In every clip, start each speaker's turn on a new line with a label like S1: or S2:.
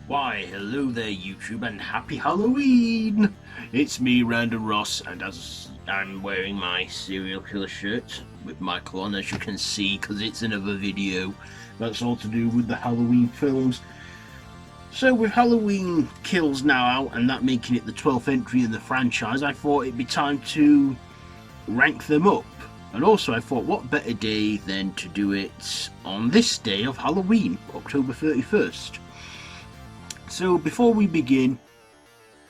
S1: Why, hello there YouTube and happy Halloween! It's me, Random Ross, and as I'm wearing my serial killer shirt with Michael on, as you can see, because it's another video that's all to do with the Halloween films. So with Halloween Kills now out, and that making it the 12th entry in the franchise, I thought it'd be time to rank them up. And also I thought, what better day than to do it on this day of Halloween, October 31st. So before we begin,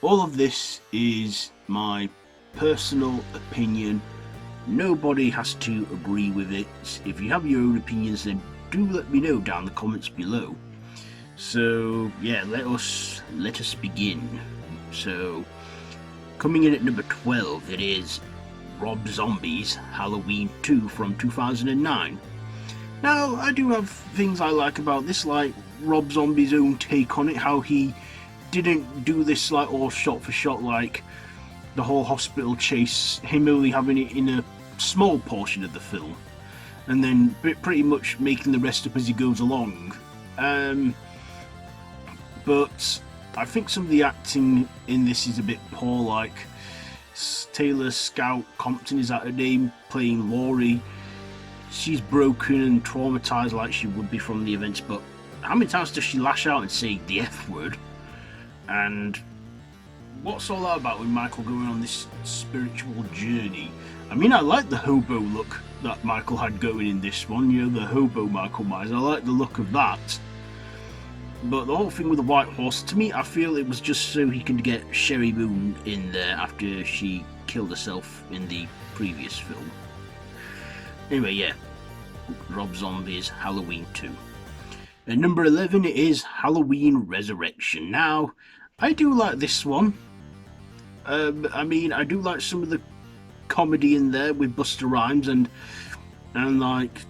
S1: all of this is my personal opinion. Nobody has to agree with it. If you have your own opinions, then do let me know down in the comments below. So yeah, let us begin. So coming in at number 12, it is Rob Zombie's Halloween 2 from 2009. Now, I do have things I like about this, like Rob Zombie's own take on it, how he didn't do this like all shot for shot like the whole hospital chase, him only having it in a small portion of the film, and then pretty much making the rest up as he goes along. But I think some of the acting in this is a bit poor, like Taylor Scout Compton, is that her name, playing Laurie. She's broken and traumatized like she would be from the events, but how many times does she lash out and say the F word? And what's all that about with Michael going on this spiritual journey? I mean, I like the hobo look that Michael had going in this one, you know, the hobo Michael Myers. I like the look of that. But the whole thing with the white horse, to me, I feel it was just so he can get Sherry Moon in there after she killed herself in the previous film. Anyway, yeah, Rob Zombie's Halloween 2. At number 11 it is Halloween Resurrection. Now, I do like this one. I mean, I do like some of the comedy in there with Busta Rhymes and like,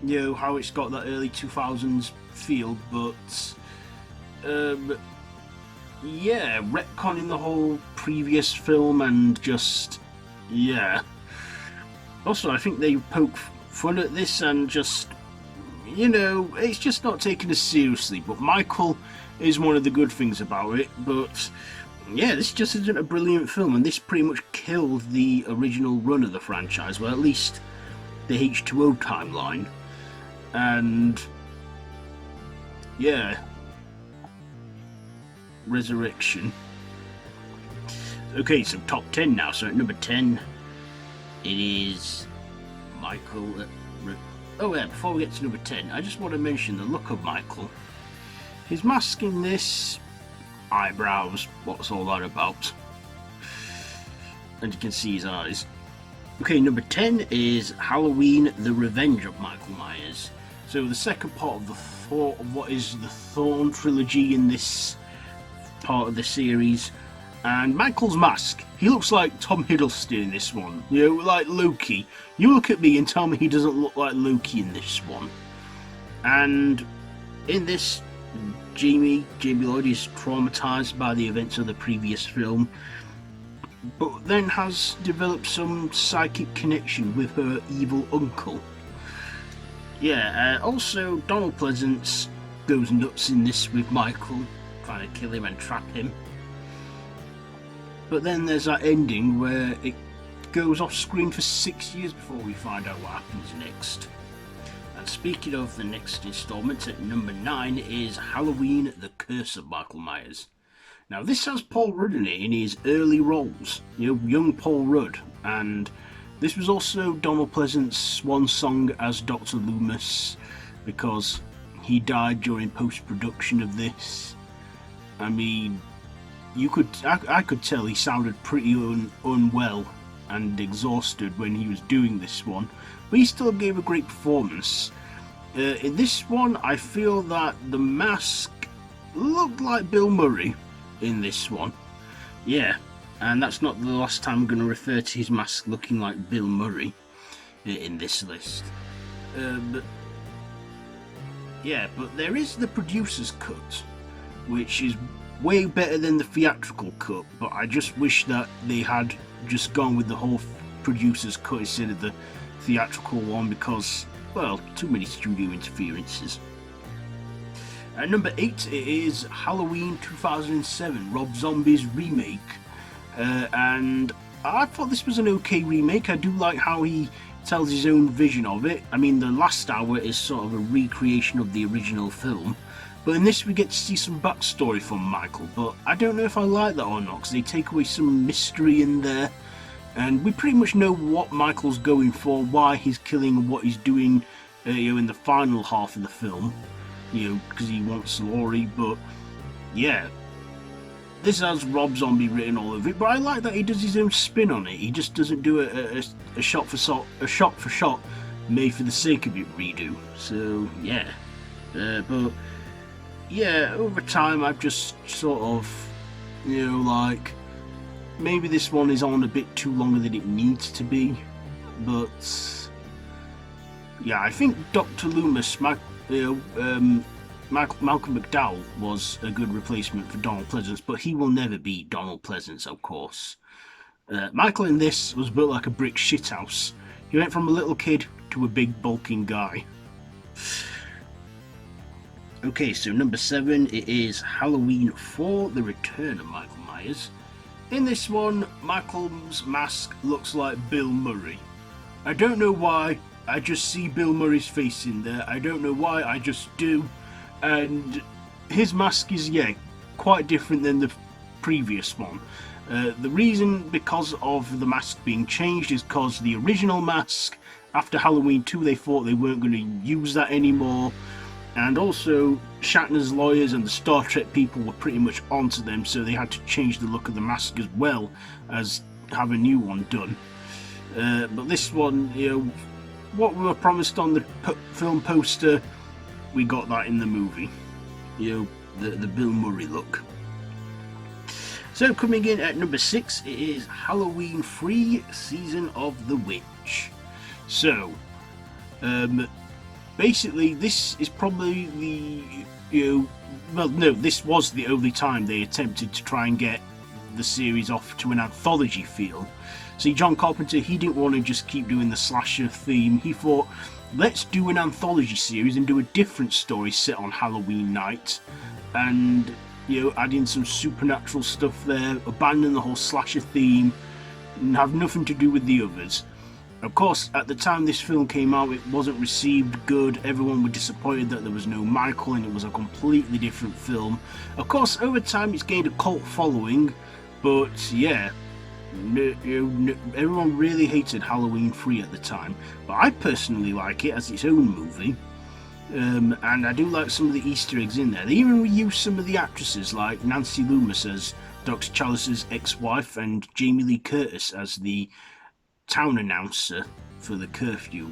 S1: you know, how it's got that early 2000s feel, but yeah, retconning the whole previous film and just, yeah. Also, I think they poke fun at this and just, you know, it's just not taken as seriously, but Michael is one of the good things about it. But yeah, this just isn't a brilliant film, and this pretty much killed the original run of the franchise, well, at least the H2O timeline. And yeah, Resurrection. Okay, so top 10 now. So at number 10 it is Michael. Oh yeah, before we get to number 10, I just want to mention the look of Michael. His mask in this, eyebrows, what's all that about? And you can see his eyes. Okay, number 10 is Halloween, The Revenge of Michael Myers. So the second part of what is the Thorn trilogy in this part of the series. And Michael's mask, he looks like Tom Hiddleston in this one, you know, like Loki. You look at me and tell me he doesn't look like Loki in this one. And in this, Jamie Lloyd is traumatized by the events of the previous film, but then has developed some psychic connection with her evil uncle. Yeah, also Donald Pleasence goes nuts in this with Michael, trying to kill him and trap him. But then there's that ending where it goes off screen for 6 years before we find out what happens next. And speaking of the next installment, at number 9 is Halloween, The Curse of Michael Myers. Now this has Paul Rudd in it in his early roles, you know, young Paul Rudd, and this was also Donald Pleasence's swan song as Dr. Loomis, because he died during post-production of this. I mean, I could tell he sounded pretty unwell and exhausted when he was doing this one, but he still gave a great performance. In this one, I feel that the mask looked like Bill Murray in this one. Yeah, and that's not the last time I'm going to refer to his mask looking like Bill Murray in this list. But Yeah, but there is the producer's cut, which is way better than the theatrical cut, but I just wish that they had just gone with the whole producer's cut instead of the theatrical one because, well, too many studio interferences. At number 8, it is Halloween 2007, Rob Zombie's remake, and I thought this was an okay remake. I do like how he tells his own vision of it. I mean, the last hour is sort of a recreation of the original film, but in this we get to see some backstory from Michael, but I don't know if I like that or not, because they take away some mystery in there, and we pretty much know what Michael's going for, why he's killing and what he's doing in the final half of the film, because he wants Laurie, but yeah. This has Rob Zombie written all over it, but I like that he does his own spin on it. He just doesn't do a shot for shot, made for the sake of it redo. So yeah, but yeah, over time I've just sort of, like maybe this one is on a bit too longer than it needs to be, but yeah, I think Dr. Loomis, Malcolm McDowell was a good replacement for Donald Pleasence, but he will never be Donald Pleasence, of course. Michael in this was built like a brick shithouse. He went from a little kid to a big bulking guy. Okay, so number 7, it is Halloween 4, The Return of Michael Myers. In this one, Michael's mask looks like Bill Murray. I don't know why, I just see Bill Murray's face in there. I don't know why, I just do. And his mask is, quite different than the previous one. The reason because of the mask being changed is because the original mask, after Halloween 2, they thought they weren't going to use that anymore. And also, Shatner's lawyers and the Star Trek people were pretty much onto them, so they had to change the look of the mask as well as have a new one done. But this one, what we were promised on the film poster, we got that in the movie, the Bill Murray look. So coming in at number 6, it is Halloween 3, Season of the Witch. So, basically this is probably this was the only time they attempted to try and get the series off to an anthology feel. See, John Carpenter, he didn't want to just keep doing the slasher theme. He thought, let's do an anthology series and do a different story set on Halloween night, and add in some supernatural stuff there, abandon the whole slasher theme, and have nothing to do with the others. Of course, at the time this film came out, it wasn't received good. Everyone was disappointed that there was no Michael and it was a completely different film. Of course, over time it's gained a cult following, but yeah, everyone really hated Halloween 3 at the time, but I personally like it as its own movie, and I do like some of the Easter eggs in there. They even reused some of the actresses, like Nancy Loomis as Dr. Chalice's ex-wife and Jamie Lee Curtis as the town announcer for the curfew.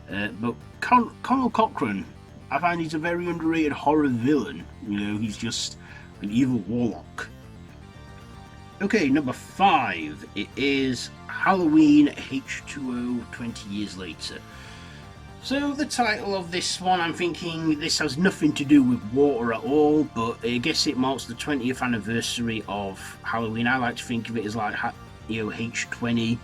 S1: But Conal Cochran, I find he's a very underrated horror villain. He's just an evil warlock. Okay, number 5, it is Halloween H2O 20 years later. So the title of this one, I'm thinking this has nothing to do with water at all, but I guess it marks the 20th anniversary of Halloween. I like to think of it as like, H20.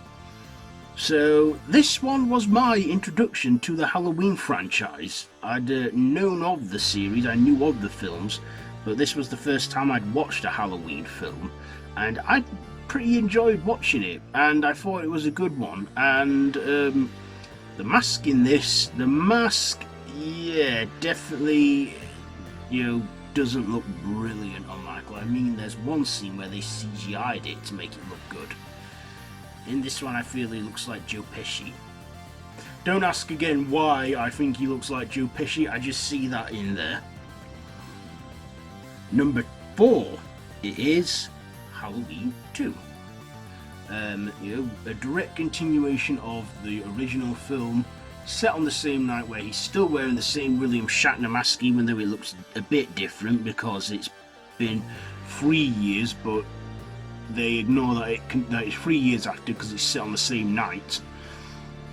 S1: So this one was my introduction to the Halloween franchise. I'd known of the series, I knew of the films, but this was the first time I'd watched a Halloween film, and I pretty enjoyed watching it, and I thought it was a good one. And the mask in this, definitely, doesn't look brilliant on Michael. I mean, there's one scene where they CGI'd it to make it look good. In this one, I feel he looks like Joe Pesci. Don't ask again why I think he looks like Joe Pesci, I just see that in there. Number 4, it is Halloween 2. A direct continuation of the original film, set on the same night, where he's still wearing the same William Shatner mask, even though it looks a bit different because it's been 3 years, but they ignore that that it's 3 years after because it's set on the same night.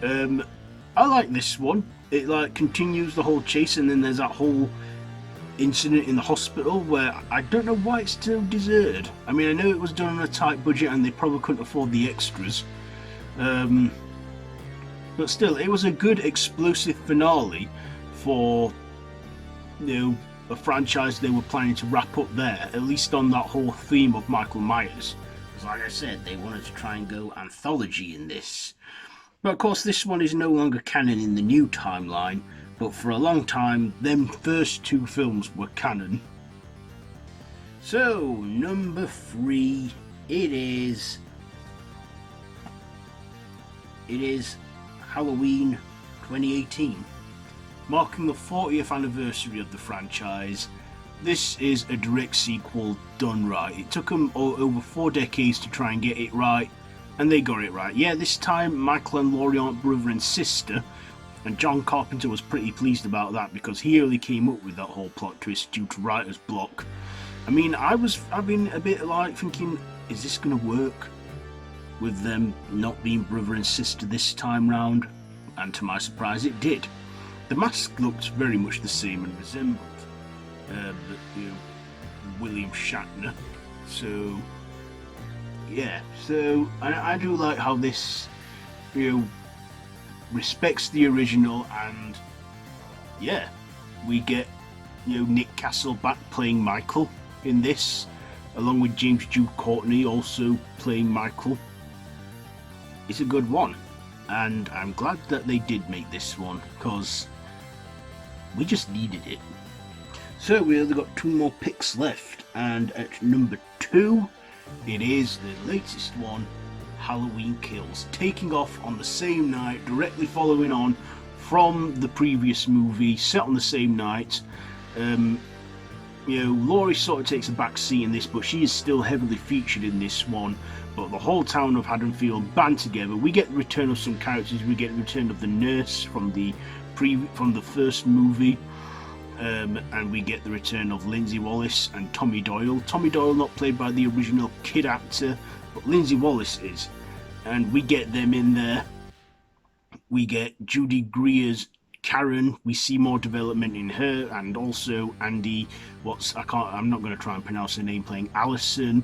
S1: I like this one. it like continues the whole chase, and then there's that whole incident in the hospital where I don't know why it's still deserted. I mean, I know it was done on a tight budget and they probably couldn't afford the extras, but still, it was a good explosive finale for, you know, a franchise they were planning to wrap up there, at least on that whole theme of Michael Myers. Because like I said, they wanted to try and go anthology in this. But of course this one is no longer canon in the new timeline, but for a long time, them first two films were canon. So, number 3, it is Halloween 2018. Marking the 40th anniversary of the franchise, this is a direct sequel done right. It took them over 4 decades to try and get it right, and they got it right. Yeah, this time Michael and Laurie aren't brother and sister, and John Carpenter was pretty pleased about that because he only came up with that whole plot twist due to writer's block. I mean, I was having a bit like thinking, is this going to work with them not being brother and sister this time round? And to my surprise, it did. The mask looked very much the same and resembled William Shatner. So, yeah. So I do like how this, respects the original, and yeah, we get Nick Castle back playing Michael in this, along with James Jude Courtney also playing Michael. It's a good one, and I'm glad that they did make this one because we just needed it. So we only got 2 more picks left, and at number 2 it is the latest one, Halloween Kills, taking off on the same night, directly following on from the previous movie, set on the same night. Laurie sort of takes a back seat in this, but she is still heavily featured in this one. But the whole town of Haddonfield band together. We get the return of some characters. We get the return of the nurse from the first movie, and we get the return of Lindsay Wallace and Tommy Doyle. Tommy Doyle not played by the original kid actor, but Lindsay Wallace is, and we get them in there. We get Judy Greer's Karen. We see more development in her, and also Andy. I'm not going to try and pronounce her name. Playing Allison.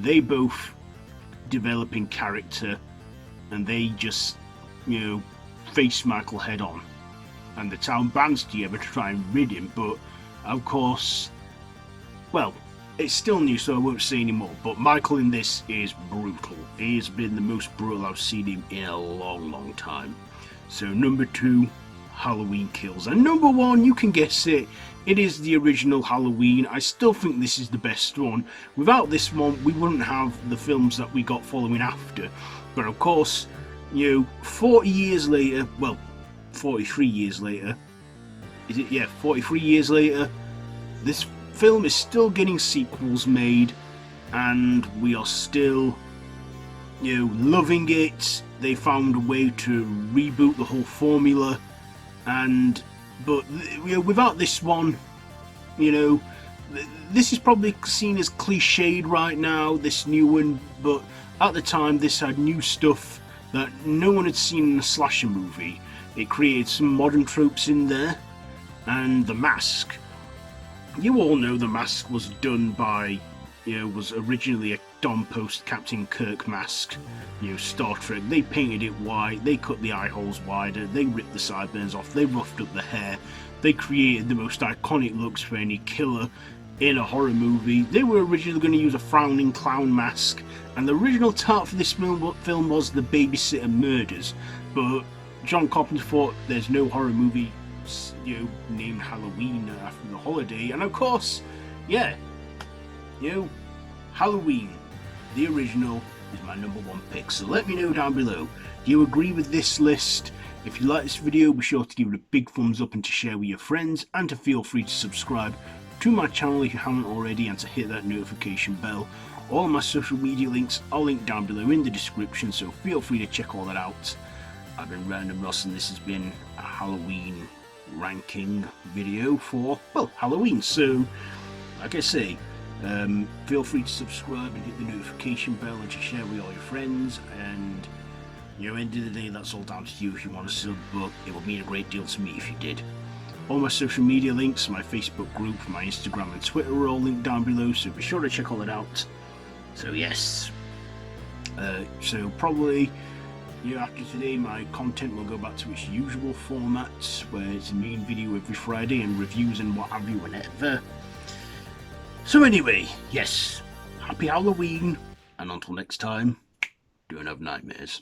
S1: They both develop in character, and they just face Michael head on, and the town bands together to try and rid him. But of course, well, it's still new, so I won't say anymore, but Michael in this is brutal. He has been the most brutal I've seen him in a long time. So number 2, Halloween Kills. And number 1, you can guess it, it is the original Halloween. I still think this is the best one. Without this one, we wouldn't have the films that we got following after. But of course, 40 years later, well, 43 years later, is it? Yeah, 43 years later, this film is still getting sequels made, and we are still, loving it. They found a way to reboot the whole formula, but without this one, this is probably seen as cliched right now, this new one, but at the time this had new stuff that no one had seen in a slasher movie. It created some modern tropes in there, and the mask. You all know the mask was done by, was originally a Don Post Captain Kirk mask, Star Trek. They painted it white, they cut the eye holes wider, they ripped the sideburns off, they roughed up the hair, they created the most iconic looks for any killer in a horror movie. They were originally going to use a frowning clown mask, and the original title for this film was The Babysitter Murders, but John Carpenter thought there's no horror movie named Halloween after the holiday, and of course, yeah, Halloween, the original, is my number 1 pick. So let me know down below, do you agree with this list? If you like this video, be sure to give it a big thumbs up and to share with your friends, and to feel free to subscribe to my channel if you haven't already, and to hit that notification bell. All of my social media links are linked down below in the description, so feel free to check all that out. I've been Random Ross, and this has been a Halloween ranking video for, well, Halloween. So, like I say, feel free to subscribe and hit the notification bell, and to share with all your friends, and You know, end of the day, that's all down to you if you want to sub, but it would mean a great deal to me if you did. All my social media links, my Facebook group, my Instagram and Twitter are all linked down below, so be sure to check all that out. So yes, so probably, you know, after today my content will go back to its usual format, where it's a main video every Friday and reviews and what have you whenever. So anyway, yes, happy Halloween, and until next time, don't have nightmares.